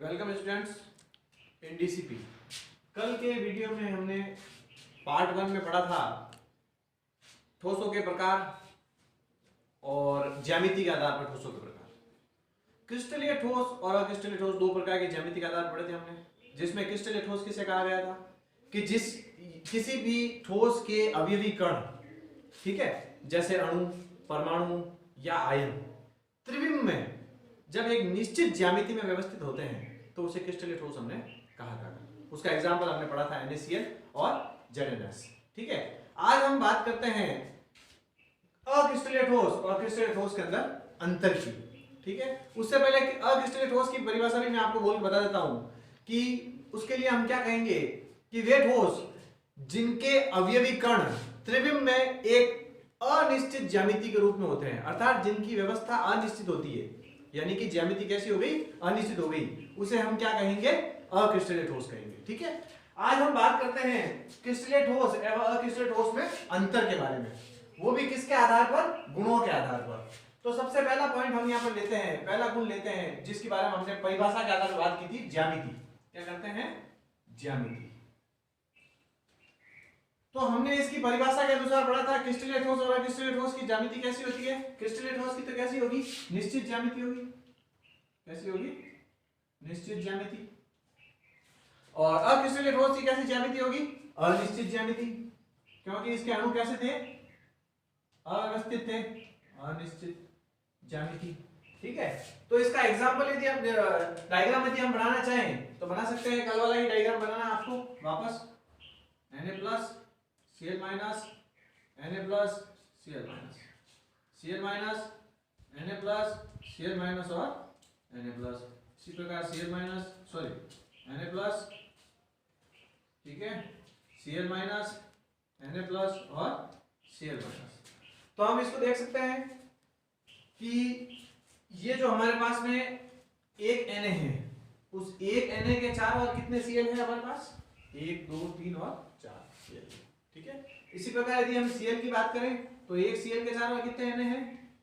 Welcome students in DCP. कल के video में हमने पार्ट 1 में पढ़ा था ठोसों के प्रकार और ज्यामिति के आधार पर ठोसों के प्रकार। क्रिस्टलीय ठोस और अक्रिस्टलीय ठोस दो प्रकार के ज्यामिति के आधार पर पढ़े थे हमने, जिसमें क्रिस्टलीय ठोस किसे कहा गया था कि किसी भी ठोस के अवयवी कण, ठीक है, जैसे अणु, परमाणु या आयन त्रिविम में जब एक निश्चित ज्यामिति में व्यवस्थित होते हैं तो उसे क्रिस्टलीय ठोस हमने कहा था। उसका एग्जांपल हमने पढ़ा था NaCl और ZnS। ठीक है, आज हम बात करते हैं अक्रिस्टलीय ठोस और क्रिस्टलीय ठोस के अंदर अंतर की। ठीक है, उससे पहले अक्रिस्टलीय ठोस की परिभाषा भी मैं आपको बता देता हूं कि उसके लिए हम क्या कहेंगे कि वे ठोस जिनके अवयवी कण त्रिविम में एक अनिश्चित ज्यामिति के रूप में होते हैं, अर्थात जिनकी व्यवस्था अनिश्चित होती है, यानी कि ज्यामिति कैसी हो गई, अनिश्चित हो गई, उसे हम क्या कहेंगे, अक्रिस्टलीय ठोस कहेंगे। ठीक है, आज हम बात करते हैं क्रिस्टलीय ठोस एवं अक्रिस्टलीय ठोस में अंतर के बारे में, वो भी किसके आधार पर, गुणों के आधार पर। तो सबसे पहला पॉइंट हम यहाँ पर लेते हैं, पहला गुण लेते हैं जिसके बारे में हमने परिभाषा के आधार पर बात की थी, ज्यामिति। क्या करते हैं, ज्यामिति। तो हमने इसकी परिभाषा के अनुसार पढ़ा था क्रिस्टलीय ठोस और अक्रिस्टलीय ठोस की ज्यामिति कैसी होती है। क्रिस्टलीय ठोस की तो कैसी होगी, निश्चित ज्यामिति होगी। कैसी होगी, निश्चित ज्यामिति। और अक्रिस्टलीय ठोस की कैसी ज्यामिति होगी, अनिश्चित ज्यामिति, क्योंकि इसके अणु कैसे थे, अव्यवस्थित थे, अनिश्चित ज्यामिति। ठीक है, तो इसका एग्जांपल यदि हम डायग्राम यदि हम बनाना चाहें तो बना सकते हैं। कल वाला ही डायग्राम बनाना है आपको वापस, Na+ Cl- Na+, Cl-, Cl-, Na+, Cl- और Na+, इसी प्रकार Cl-, Na+, ठीक है, Cl-, Na+ और Cl-। तो हम इसको देख सकते हैं कि ये जो हमारे पास में एक Na है, उस एक Na के 4 और कितने Cl है हमारे पास, 1 2 3 और 4 Cl। ठीक है, इसी प्रकार यदि हम Cl की बात करें तो एक Cl के 4 और कितने Na हैं,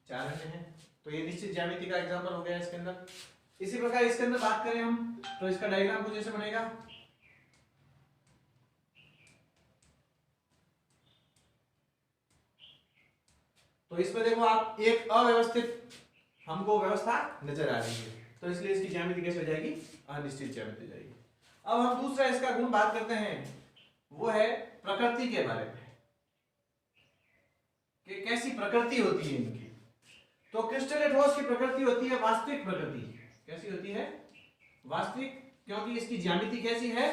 4 Na हैं। तो ये निश्चित ज्यामिति का एग्जांपल हो गया इसके अंदर। इसी प्रकार इसके अंदर बात करें हम तो इसका डायग्राम कुछ ऐसे बनेगा। तो इसमें देखो आप, एक अव्यवस्थित हमको व्यवस्था नजर आ रही है, तो इसलिए इसकी ज्यामिति कैसे हो जाएगी, अनिश्चित ज्यामिति हो जाएगी। अब हम दूसरा इसका गुण बात करते हैं, वो है प्रकृति के बारे में कि कैसी प्रकृति होती है इनकी। तो क्रिस्टलीय ठोस की प्रकृति होती है वास्तविक प्रकृति। कैसी होती है, वास्तविक, क्योंकि इसकी ज्यामिति कैसी है,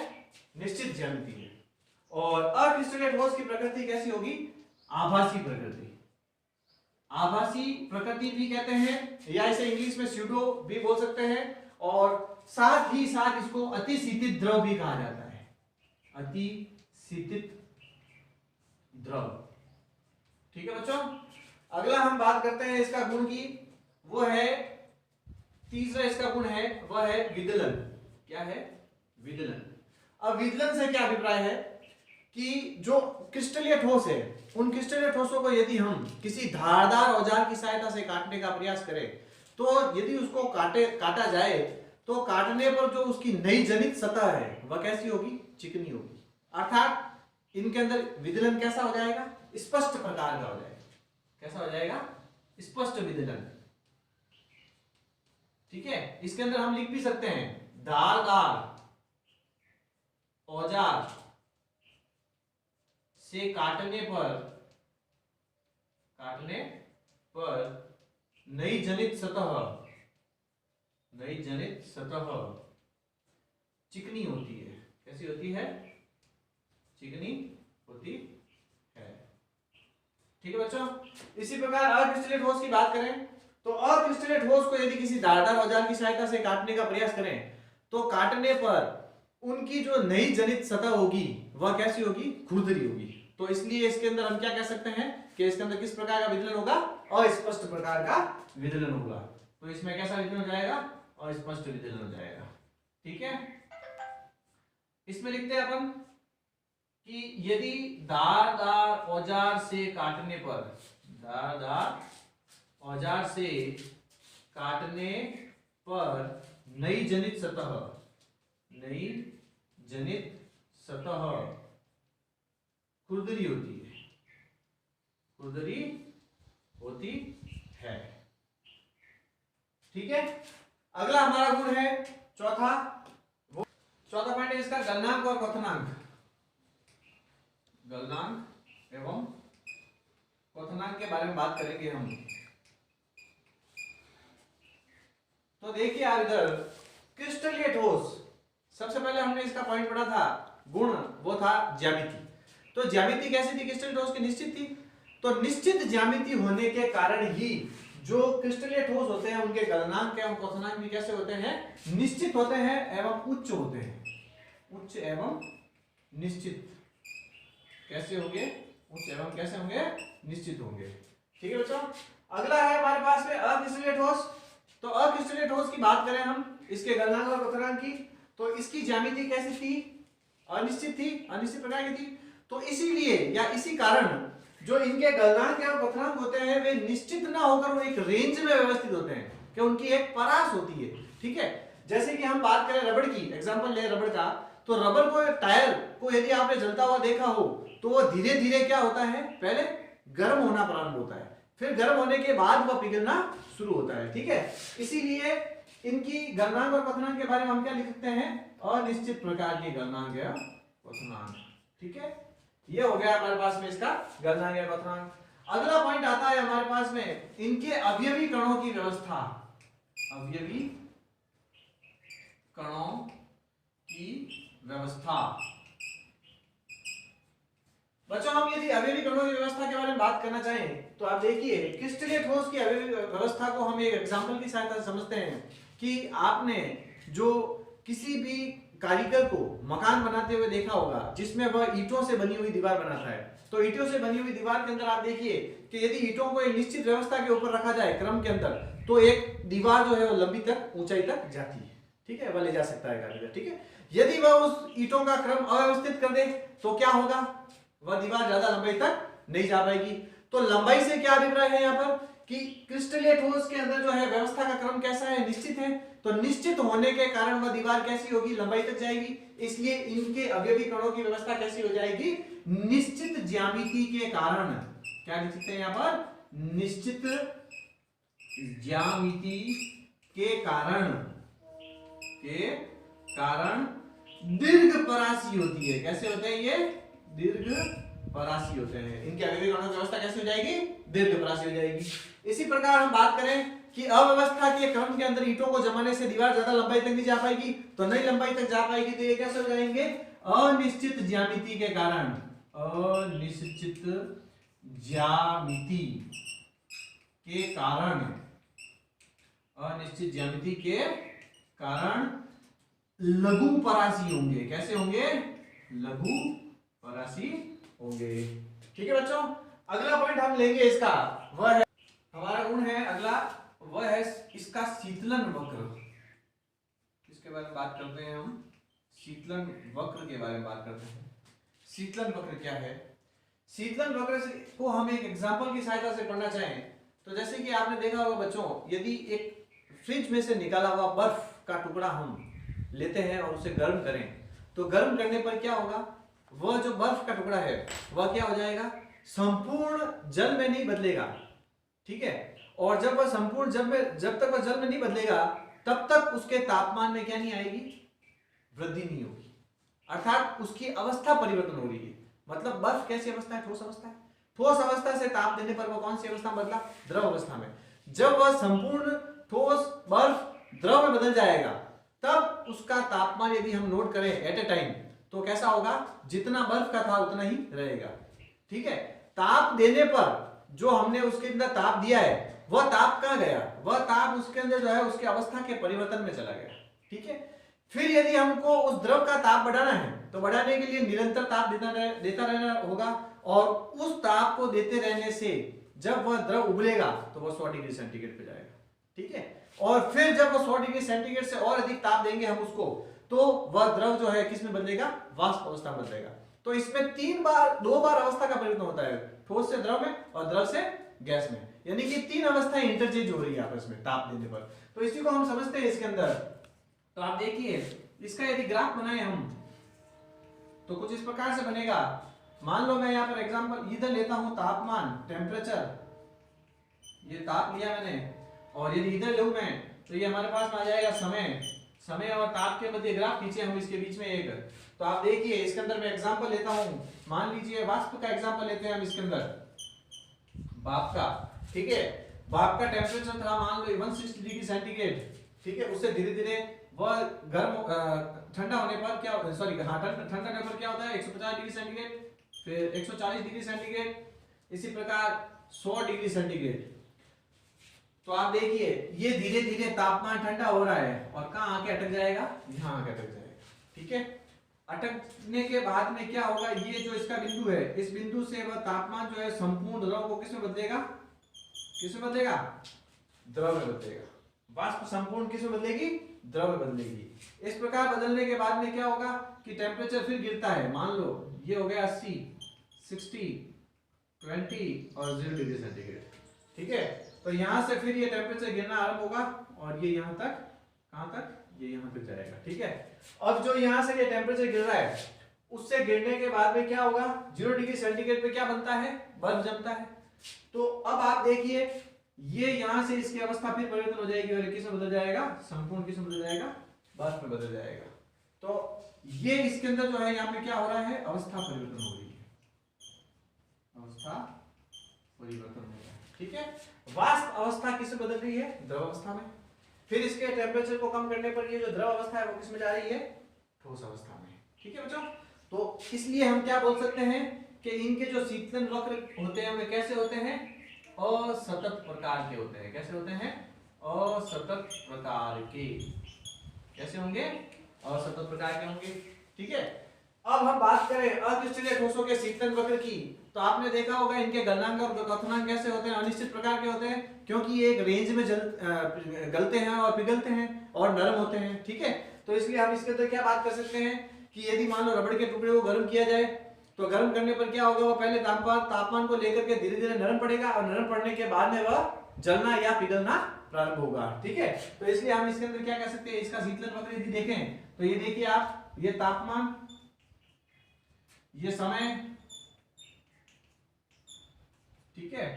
निश्चित ज्यामिति है। और अक्रिस्टलीय ठोस की प्रकृति कैसी होगी, आभासी प्रकृति। आभासी प्रकृति भी कहते हैं, या इसे इंग्लिश में स्यूडो भी बोल सकते हैं, और साथ ही साथ इसको अतिशीतित द्रव भी कहा जाता है, अतिशीतित द्रव। ठीक है बच्चों, अगला हम बात करते हैं इसका गुण की, वो है तीसरा इसका गुण है, वह है विदलन। क्या है, विदलन। अब विदलन से क्या अभिप्राय है कि जो क्रिस्टलीय ठोस है, उन क्रिस्टलीय ठोसों को यदि हम किसी धारदार औजार की सहायता से काटने का प्रयास करें तो यदि उसको काटा जाए तो काटने पर जो उसकी नई जनित सतह है वह कैसी होगी, चिकनी होगी। अर्थात इनके अंदर विदलन कैसा हो जाएगा, स्पष्ट प्रकार का हो जाएगा। कैसा हो जाएगा, स्पष्ट विदलन। ठीक है, इसके अंदर हम लिख भी सकते हैं, धारदार औजार से काटने पर नई जनित सतह चिकनी होती है। कैसी होती है, चिकनी होती है। ठीक है बच्चों, इसी प्रकार अक्रिस्टलीय ठोस की बात करें तो अक्रिस्टलीय ठोस को यदि किसी धारदार औजार की सहायता से काटने का प्रयास करें तो काटने पर उनकी जो नई जनित सतह होगी वह कैसी होगी, खुरदरी होगी। तो इसलिए इसके अंदर हम क्या कह सकते हैं कि इसके अंदर किस प्रकार का विदलन होगा, अस्पष्ट प्रकार का विदलन होगा। तो इसमें कैसा विदलन हो जाएगा, अस्पष्ट विदलन हो जाएगा। ठीक है, इसमें लिखते हैं अपन कि यदि धारदार औजार से काटने पर नई जनित सतह, नई जनित सतह खुरदरी होती है, खुरदरी होती है। ठीक है, अगला हमारा गुण है चौथा, वो चौथा पॉइंट है इसका गलनांक और क्वथनांक। गलनांक एवं क्वथनांक के बारे में बात करेंगे हम। तो देखिए आप इधर क्रिस्टलीय ठोस, सबसे पहले हमने इसका पॉइंट पढ़ा था गुण, वो था ज्यामिति। तो ज्यामिति कैसी थी क्रिस्टलीय ठोस की? निश्चित थी। तो निश्चित ज्यामिति होने के कारण ही जो क्रिस्टलीय ठोस होते हैं उनके गलनांक एवं क्वथनांक भी कैसे होते हैं? निश्चित होते हैं एवं उच्च होते हैं। उच्च एवं निश्चित कैसे होंगे? उच्च एवं कैसे होंगे? निश्चित होंगे। ठीक है बच्चों, अगला है हमारे पास में अक्रिस्टलीय ठोस। तो अक्रिस्टलीय ठोस की बात करें हम, इसके गलनांक और क्वथनांक की, तो इसकी ज्यामिति कैसी थी? अनिश्चित थी, अनिश्चित प्रकार की थी। तो इसीलिए या इसी कारण जो इनके गलनांक या क्वथनांक होते हैं वे निश्चित ना होकर वो एक रेंज में व्यवस्थित होते हैं, कि उनकी एक परास होती है। ठीक है, जैसे कि हम बात करें रबड़ की, एग्जांपल ले रबड़ का, तो रबड़ को, टायर को यदि आपने जलता हुआ देखा हो तो वो धीरे धीरे क्या होता है? पहले गर्म होना प्रारंभ होता है, फिर गर्म होने के बाद वह पिघलना शुरू होता है। ठीक है, इसीलिए इनकी गलनांक और क्वथनांक के बारे में हम क्या लिख सकते हैं? अनिश्चित प्रकार के गलनांक या क्वथनांक। ठीक है, ये हो गया हमारे पास में इसका गलनांक या क्वथनांक। अगला पॉइंट आता है हमारे पास में इनके अवयवी कणों की व्यवस्था। अवयवी कणों की व्यवस्था। बच्चों हम यदि अवयवी कणों की व्यवस्था के बारे में बात करना चाहें तो आप देखिए क्रिस्टलीय ठोस की अवयवी व्यवस्था को हम एक एग्जांपल की सहायता से समझते हैं कि आपने जो किसी भी कारीगर को मकान बनाते हुए देखा होगा जिसमें वह ईंटों से बनी हुई दीवार बनाता है। तो ईंटों से बनी हुई दीवार के अंदर आप देखिए कि यदि ईंटों को एक निश्चित व्यवस्था के ऊपर रखा जाए क्रम के अंदर, तो एक दीवार जो है वो लंबी तक, ऊंचाई तक जाती है। ठीक है, वह ले जा सकता है कारीगर। ठीक है, यदि वह उस ईंटों का क्रम अव्यवस्थित कर दे तो क्या होगा? वह दीवार ज्यादा लंबाई तक नहीं जा पाएगी। तो लंबाई से क्या अभिप्राय है यहाँ पर कि क्रिस्टलीय ठोस के अंदर जो है व्यवस्था का क्रम कैसा है? निश्चित है। तो निश्चित होने के कारण वह दीवार कैसी होगी? लंबाई तक जाएगी। इसलिए इनके अवयवी कणों की व्यवस्था कैसी हो जाएगी? निश्चित ज्यामिति के कारण। क्या लिख सकते हैं यहाँ पर? निश्चित ज्यामिति के कारण दीर्घ परासी होती है। कैसे होते हैं ये? दीर्घ परासी होते हैं। इनके अवयवी कणों की व्यवस्था कैसे हो जाएगी? दीर्घ परासी हो जाएगी। इसी प्रकार हम बात करें कि अव्यवस्था के क्रम के अंदर ईंटों को जमाने से दीवार ज्यादा लंबाई तक नहीं जा पाएगी, तो नई लंबाई तक जा पाएगी, तो ये कैसे हो जाएंगे? अनिश्चित ज्यामिति के कारण। अनिश्चित ज्यामिति के कारण, अनिश्चित ज्यामिति के कारण लघु परासी होंगे। कैसे होंगे? लघु परासी होंगे। ठीक है बच्चों, अगला पॉइंट हम लेंगे इसका, वह है हमारा गुण है अगला, वह है इसका शीतलन वक्र। इसके बारे में बात करते हैं हम, शीतलन वक्र के बारे में बात करते हैं। शीतलन वक्र क्या है? शीतलन वक्र को हम एक एग्जांपल की सहायता से पढ़ना चाहें तो जैसे कि आपने देखा होगा बच्चों, यदि एक फ्रिज में से निकाला हुआ बर्फ का टुकड़ा हम लेते हैं और उसे गर्म करें, तो गर्म करने पर क्या होगा? वह जो बर्फ का टुकड़ा है वह क्या हो जाएगा? संपूर्ण जल में नहीं बदलेगा। ठीक है, और जब वह संपूर्ण जब तक वह जल में नहीं बदलेगा तब तक उसके तापमान में क्या नहीं आएगी? वृद्धि नहीं होगी, अर्थात उसकी अवस्था परिवर्तन हो रही है। मतलब बर्फ कैसी अवस्था है? ठोस अवस्था है। ठोस अवस्था से ताप देने पर वह कौन सी अवस्था में बदला? द्रव अवस्था में। जब वह संपूर्ण ठोस बर्फ द्रव में बदल जाएगा तब उसका तापमान यदि हम नोट करें एट ए टाइम तो कैसा होगा? जितना बर्फ का था उतना ही रहेगा। ठीक है, ताप देने पर जो हमने उसके अंदर ताप दिया है वह ताप कहां गया? वह ताप उसके अंदर जो है उसकी अवस्था के परिवर्तन में चला गया। ठीक है, फिर यदि हमको उस द्रव का ताप बढ़ाना है तो बढ़ाने के लिए निरंतर ताप देता रहना होगा, और उस ताप को देते रहने से जब वह द्रव उबलेगा तो वह 100 डिग्री सेंटीग्रेड पे जाएगा। ठीक है, और फिर जब वह 100 डिग्री सेंटीग्रेड से और अधिक ताप देंगे हम उसको, तो वह द्रव जो है किस में बदलेगा? वाष्प अवस्था में बदलेगा। तो इसमें 2 बार अवस्था का परिवर्तन होता है, ठोस से द्रव में और द्रव से गैस में, यानी कि 3 अवस्थाएं इंटरचेंज हो रही है आपस में ताप देने पर। तो इसी को हम समझते हैं इसके अंदर तो आप देखिए इसका यदि ग्राफ बनाए हम तो कुछ इस प्रकार से बनेगा। मान लो मैं यहाँ पर एग्जांपल इधर लेता हूँ तापमान टेम्परेचर, ये ताप लिया मैंने, और यदि इधर लूं मैं तो ये हमारे पास में आ जाएगा समय। समय और ताप के मध्य ग्राफ खींचे हम इसके बीच में एक। तो आप देखिए इसके अंदर मैं एग्जांपल लेता हूँ, मान लीजिए वाष्प का एग्जांपल लेते हैं हम इसके अंदर भाप का। ठीक है, भाप का टेम्परेचर था मान लो 160 डिग्री सेंटीग्रेड। ठीक है, उससे धीरे धीरे वह गर्म ठंडा होने पर क्या, सॉरी हाँ ठंडा होने पर क्या होता है 150 डिग्री सेंटीग्रेड, फिर 140 डिग्री सेंटीग्रेड, इसी प्रकार 100 डिग्री सेंटीग्रेड। तो आप देखिए ये धीरे धीरे तापमान ठंडा हो रहा है और कहाँ आके अटक जाएगा, यहाँ आके अटक जाएगा। ठीक है, अटकने के बाद में क्या होगा, ये जो इसका बिंदु है, इस बिंदु से वह तापमान जो है संपूर्ण द्रव को किसमें बदलेगा, किसमें बदलेगा, द्रव में बदलेगा। वाष्प संपूर्ण किसमें बदलेगी, द्रव में बदलेगी। इस प्रकार बदलने के बाद में क्या होगा कि टेम्परेचर फिर गिरता है। मान लो ये हो गया 80, 60, 20 और 0 डिग्री सेंटीग्रेड। ठीक है, तो यहां से फिर ये टेम्परेचर गिरना आरंभ होगा और ये यहां तक, कहां तक, ये यहां तक जाएगा। ठीक है, अब जो यहां से ये टेम्परेचर गिर रहा है उससे गिरने के बाद में क्या होगा, 0 डिग्री सेंटीग्रेड पे क्या बनता है, बर्फ जमता है। तो अब आप देखिए ये यहां से इसकी अवस्था फिर परिवर्तन हो जाएगी और किस में बदल जाएगा, संपूर्ण किस में बदल जाएगा, बर्फ में बदल जाएगा। तो ये इसके अंदर जो है यहाँ पे क्या हो रहा है, अवस्था परिवर्तन हो रही है, अवस्था परिवर्तन हो रहा है। ठीक है, वाष्प अवस्था किस में बदल रही है, द्रव अवस्था में। फिर इसके टेम्परेचर को कम करने पर ये जो द्रव अवस्था है वो किस में जा रही है, ठोस अवस्था में। ठीक है बच्चों, तो इसलिए हम क्या बोल सकते हैं कि इनके जो शीतलन वक्र होते हैं वे कैसे होते हैं, असतत प्रकार के होते हैं। कैसे होते हैं, असतत प्रकार के। कैसे होंगे, असतत प्रकार के होंगे। ठीक है, अब हम बात करें अक्रिस्टलीय ठोसों के शीतलन वक्र की, तो आपने देखा होगा इनके गलनांक और क्वथनांक कैसे होते हैं, अनिश्चित प्रकार के होते हैं, क्योंकि ये एक रेंज में गलते हैं और पिघलते हैं और नरम होते हैं। ठीक है, तो इसलिए हम इसके अंदर क्या बात कर सकते हैं कि यदि मान लो रबड़ के टुकड़े को गर्म किया जाए तो गर्म करने पर क्या होगा, वो पहले तापमान को लेकर के धीरे धीरे नरम पड़ेगा और नरम पड़ने के बाद में वह जलना या पिघलना प्रारंभ होगा। ठीक है, तो इसलिए हम इसके अंदर क्या कह सकते हैं, इसका शीतलन वक्र यदि देखें तो ये देखिए आप, ये तापमान, ये समय। ठीक है,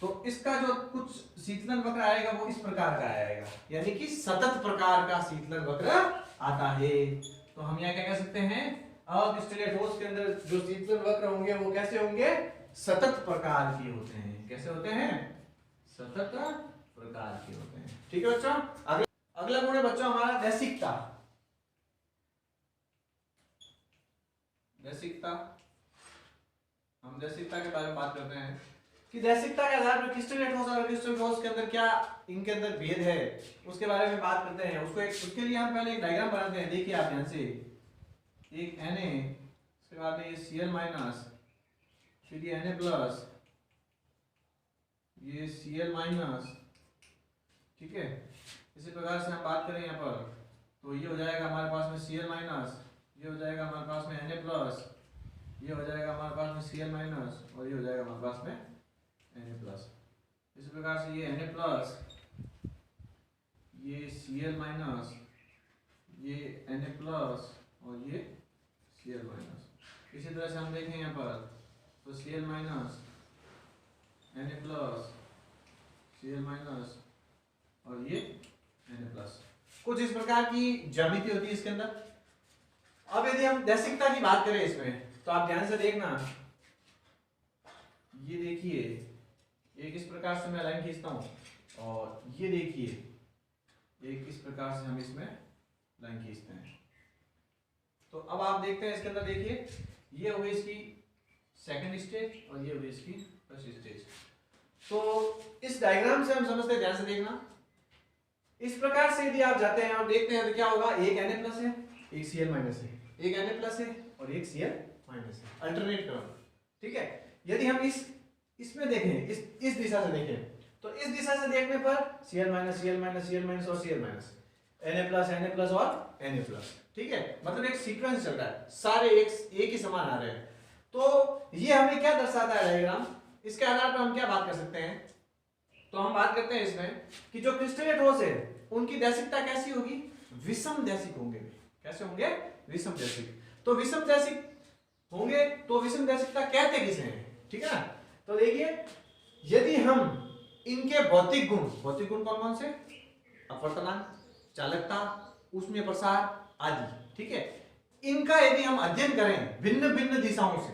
तो इसका जो कुछ शीतलन वक्र आएगा वो इस प्रकार का आएगा, यानी कि सतत प्रकार का शीतलन वक्र आता है। तो हम यहाँ क्या कह सकते हैं, अक्रिस्टलीय ठोस के अंदर जो शीतलन वक्र होंगे वो कैसे होंगे, सतत प्रकार के होते हैं। कैसे होते हैं, सतत प्रकार के होते हैं। ठीक है बच्चों, अगला गुण है बच्चों हमारा दैसिकता। दैसिकता, हम दैसिकता के बारे में बात करते हैं कि दैसिकता के आधार पर क्रिस्टलीय ठोस और अक्रिस्टलीय ठोस के अंदर क्या इनके अंदर भेद है उसके बारे में बात करते हैं। उसके लिए हम पहले एक डायग्राम बनाते हैं। देखिए आप ध्यान से, एक Na, उसके बाद ये Cl माइनस, फिर ये Na प्लस, ये Cl माइनस। ठीक है, इसी प्रकार से हम बात करें यहाँ पर तो ये हो जाएगा हमारे पास में Cl माइनस, ये हो जाएगा हमारे पास में Na प्लस, ये हो जाएगा हमारे पास में Cl माइनस और ये हो जाएगा हमारे पास में Na प्लस। इसी प्रकार से ये Na प्लस, ये Cl माइनस, ये Na प्लस और ये Cl माइनस। इसी तरह से हम देखें यहाँ पर तो Cl minus, Na plus, Cl minus और ये Na प्लस। कुछ इस प्रकार की ज्यामिति होती है इसके अंदर। अब यदि हम दैसिकता की बात करें इसमें तो आप ध्यान से देखना, ये देखिए एक इस प्रकार से मैं लाइन खींचता हूं और ये देखिए एक इस प्रकार से हम इसमें लाइन खींचते हैं। तो अब आप देखते हैं इसके अंदर, देखिए ये हो गई इसकी सेकंड स्टेज और ये हो गई इसकी फर्स्ट स्टेज। तो इस डायग्राम से हम समझते हैं, ध्यान से देखना, इस प्रकार से यदि आप जाते हैं और देखते हैं तो क्या होगा, एक Na प्लस है, एक Cl माइनस है, एक Na प्लस है और एक Cl माइनस है, अल्टरनेट क्रम। ठीक है, यदि हम इसमें देखें, इस दिशा से देखें तो इस दिशा से देखने पर Cl minus, Cl minus, Cl minus और Cl माइनस, Na प्लस और Na प्लस। ठीक है, मतलब एक सीक्वेंस चल रहा है, सारे एक ही समान आ रहे हैं। तो ये हमें क्या दर्शाता है डायग्राम, इसके आधार पर हम क्या बात कर सकते हैं, तो हम बात करते हैं इसमें कि जो क्रिस्टलीय ठोस है उनकी दैसिकता कैसी होगी, विषम दैसिक होंगे। कैसे होंगे? विषम दैसिक। तो विषम दैसिक होंगे तो विषम दैसिकता कहते किसे हैं? ठीक है ना। तो देखिए, यदि हम इनके भौतिक गुण कौन कौन से? अपवर्तनांक, चालकता, ऊष्मीय प्रसार आदि, ठीक है, इनका यदि हम अध्ययन करें भिन्न भिन्न दिशाओं से,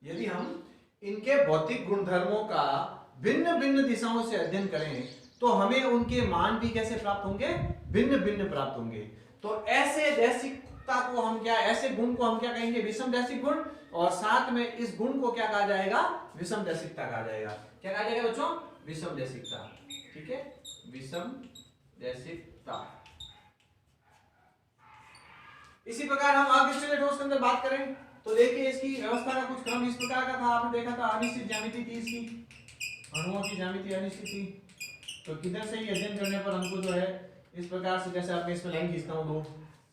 यदि हम इनके भौतिक गुणधर्मों का भिन्न भिन्न दिशाओं से अध्ययन करें तो हमें उनके मान भी कैसे प्राप्त होंगे? भिन्न भिन्न प्राप्त होंगे। तो ऐसे दैसिकता को हम क्या, ऐसे गुण को हम क्या कहेंगे? विषम दैसिक गुण। और साथ में इस गुण को क्या कहा जाएगा? विषम दैसिकता कहा जाएगा। क्या कहा जाएगा बच्चों? विषम दैसिकता। ठीक है, विषम दैसिकता। इसी प्रकार हम अक्रिस्टलीय ठोस के अंदर बात करें तो देखिए, इसकी व्यवस्था का कुछ क्रम इस प्रकार का था। आपने देखा था अनिश्चित ज्यामिति थी, इसकी अणुओं की ज्यामिति अनिश्चित थी। तो किधर से ही अध्ययन करने पर हमको जो है इस प्रकार से, जैसे आपने इसमें लाइन खींचता हूँ दो,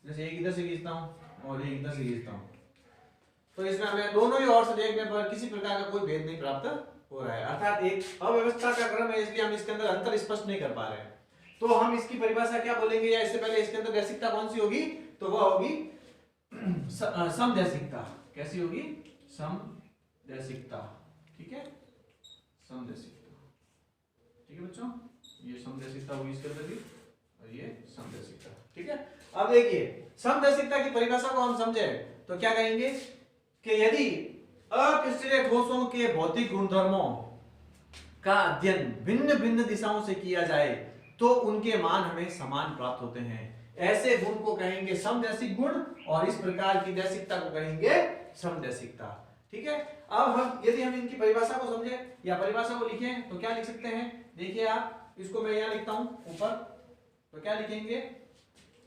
जैसे एक इधर से खींचता हूँ और एक इधर से खींचता हूँ, तो इसमें हमें दोनों ही ओर से देखने पर किसी प्रकार का कोई भेद नहीं प्राप्त हो रहा है, अर्थात एक अव्यवस्था का क्रम है, इसलिए हम इसके अंदर अंतर स्पष्ट नहीं कर पा रहे हैं। तो हम इसकी परिभाषा क्या बोलेंगे, या इससे पहले इसके अंदर दैसिकता कौन सी होगी? तो वह होगी समदैसिकता। कैसी होगी? समदैसिकता। ठीक है, समदैसिकता। ठीक है बच्चों, ये समदैसिकता होगी इसके अंदर भी, और ये समदैसिकता। ठीक है, अब देखिए समदैसिकता की परिभाषा को हम समझे तो क्या कहेंगे कि यदि अक्रिस्टलीय ठोसों के भौतिक गुणधर्मों का अध्ययन भिन्न भिन्न दिशाओं से किया जाए तो उनके मान हमें समान प्राप्त होते हैं। ऐसे गुण को कहेंगे समदैसिक गुण, और इस प्रकार की दैसिकता को कहेंगे समदैसिकता। ठीक है, अब हम यदि हम इनकी परिभाषा को समझे या परिभाषा को लिखें तो क्या लिख सकते हैं? देखिए आप, इसको मैं यहां लिखता हूं ऊपर, तो क्या लिखेंगे?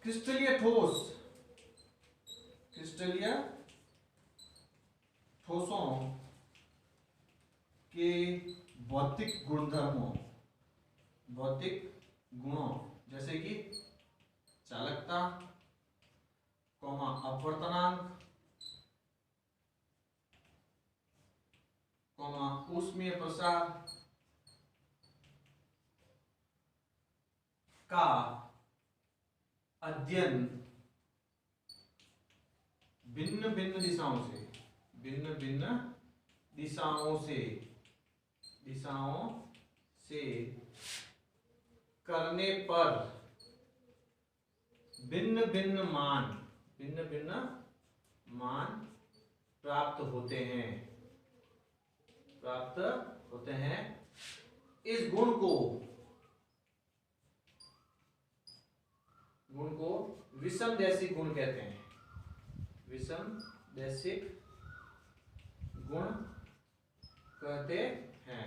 क्रिस्टलीय ठोस, क्रिस्टलीय ठोसों के भौतिक गुणधर्मों, भौतिक गुणों, जैसे कि चालकता, अपवर्तनांक, ऊष्मीय प्रसार का अध्ययन भिन्न भिन्न दिशाओं से, भिन्न भिन्न दिशाओं से करने पर भिन्न भिन्न मान प्राप्त होते हैं। इस गुण को विषम दैसिक गुण कहते हैं। विषम दैसिक गुण कहते हैं।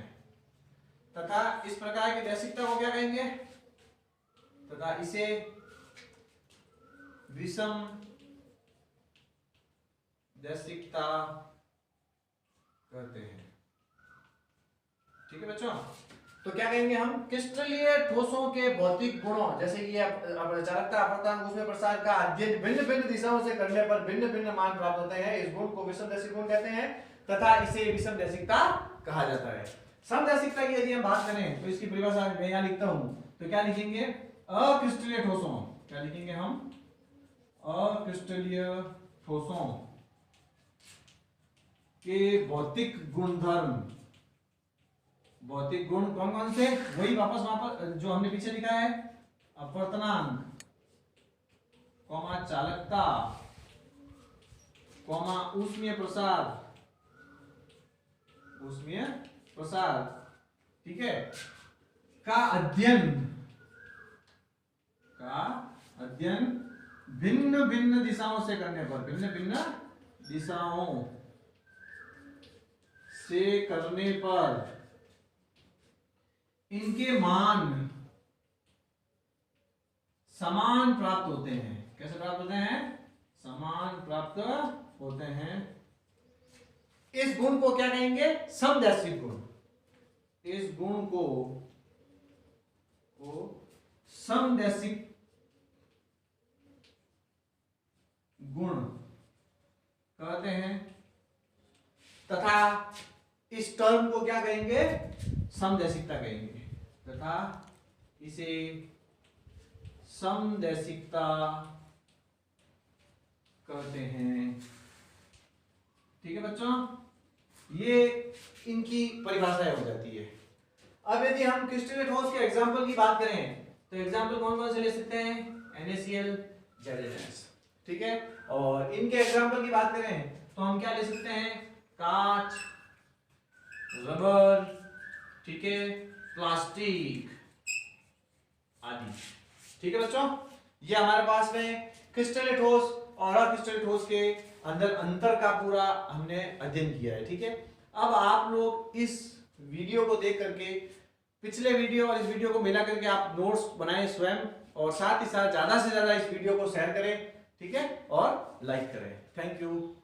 तथा इस प्रकार की दैसिकता को क्या कहेंगे? तथा इसे विषम दैसिकता कहते हैं। ठीक है बच्चों, तो क्या कहेंगे हम? क्रिस्टलीय ठोसों के भौतिक गुणों, जैसे कि चालकता, अपवर्तनांक, ऊष्मीय प्रसार का अध्ययन भिन्न भिन्न दिशाओं से करने पर भिन्न भिन्न मान प्राप्त होते हैं। इस गुण को विषम दैसिक गुण कहते हैं तथा इसे विषम दैसिकता कहा जाता है। समदैसिकता की यदि हम बात करें तो इसकी परिभाषा मैं यहां लिखता हूं, तो क्या लिखेंगे? अक्रिस्टलीय ठोसों, क्या लिखेंगे हम? अक्रिस्टलीय ठोसों के भौतिक गुणधर्म, भौतिक गुण कौन कौन से? वही वापस जो हमने पीछे लिखा है, अपवर्तनांक, चालकता, ऊष्मीय प्रसार, ठीक है, का अध्ययन भिन्न भिन्न दिशाओं से करने पर, भिन्न भिन्न दिशाओं से करने पर इनके मान समान प्राप्त होते हैं। कैसे प्राप्त होते हैं? समान प्राप्त होते हैं। इस गुण को क्या कहेंगे? समदैसिक गुण। इस गुण को समदैसिक गुण कहते हैं तथा इस टर्म को क्या कहेंगे? समदैसिकता कहेंगे तथा इसे समदैशिकता कहते हैं। ठीक है बच्चों, ये इनकी परिभाषाएं हो जाती है। अब यदि हम क्रिस्टलीय ठोस के एग्जांपल की बात करें तो एग्जांपल कौन कौन से ले सकते हैं? NaCl, ZnS। ठीक है, और इनके एग्जांपल की बात करें तो हम क्या ले सकते हैं? कांच, रबर, ठीक है, प्लास्टिक आदि। ठीक है बच्चों, ये हमारे पास में क्रिस्टलीय ठोस और अक्रिस्टलीय ठोस के अंदर अंतर का पूरा हमने अध्ययन किया है। ठीक है, अब आप लोग इस वीडियो को देख करके पिछले वीडियो और इस वीडियो को मिला करके आप नोट्स बनाएं स्वयं, और साथ ही साथ ज्यादा से ज्यादा इस वीडियो को शेयर करें। ठीक है, और लाइक करें। Thank you.